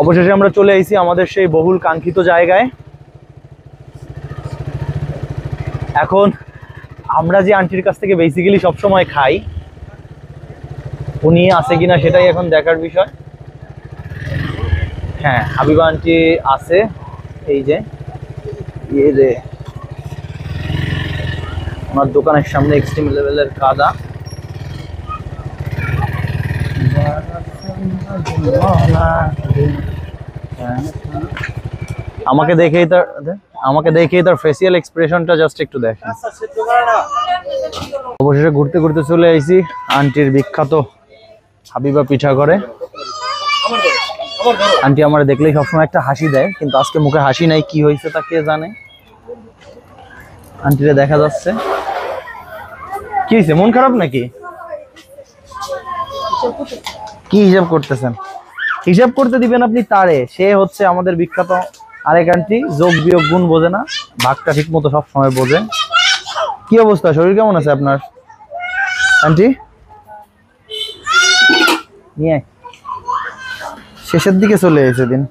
অবশেষে আমরা চলে এসেছি আমাদের সেই বহুল কাঙ্ক্ষিত জায়গায়। এখন আমরা যে আন্টির কাছ থেকে বেসিক্যালি সবসময় খাই, উনি আছে কিনা সেটাই এখন দেখার বিষয়। হ্যাঁ, হাবিবা আন্টি আছে। এই যে ওনার দোকানের সামনে এক্সট্রিম লেভেলের কাদা। আমাকে দেখেই তার ফেসিয়াল এক্সপ্রেশনটা জাস্ট একটু দেখেন। অবশেষে ঘুরতে ঘুরতে চলে আইছি আন্টির বিখ্যাত হাবিবা পিঠা করে। আন্টি আমার দেখলেই সবসময় একটা হাসি দেয়, কিন্তু আজকে মুখে হাসি নাই, কি হয়েছে তা কে জানে। আন্টিরে দেখা যাচ্ছে। কি হয়েছে, মন খারাপ নাকি? কি হিসাব করতেছেন? হিসাব করতে দিবেন আপনি তারে, সে হচ্ছে আমাদের বিখ্যাত আরেক আন্টি, যোগ বিয়োগ গুণ বোঝে না, ভাগটা ঠিক মতো সবসময় বোঝে। কি অবস্থা, শরীর কেমন আছে আপনার আন্টি? নিয়ে শেষের দিকে চলে এসে দিন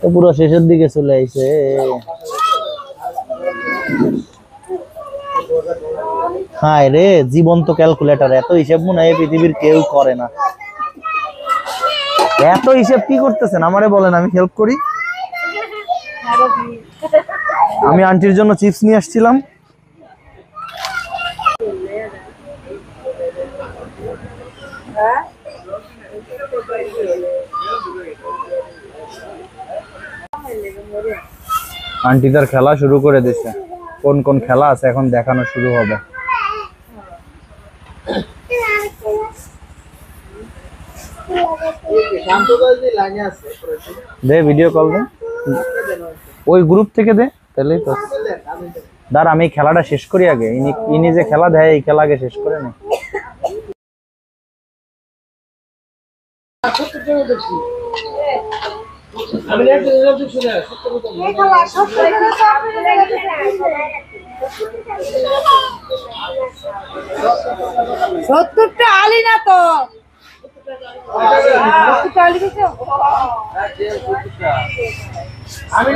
তো, পুরো শেষের দিকে চলে আইছে। হায় রে, জীবন্ত ক্যালকুলেটর, এত হিসাব মনে হয় পৃথিবীর কেউ করে না। এত হিসাব কি করতেছেন আমারে বলেন, আমি হেল্প করি। আমি আন্টির জন্য চিপস নিয়ে আসছিলাম। আন্টি তার খেলা শুরু করে দিচ্ছে। কোন কোন খেলা আছে এখন দেখানো শুরু হবে। দে ভিডিও কল দে, ওই গ্রুপ থেকে দে, তাহলেই তো। দাঁড়া, আমি খেলাটা শেষ করি আগে। ইনি যে খেলা দেয়, এই খেলা আগে শেষ করে নে। সত্তরটা আলি না তো, আমি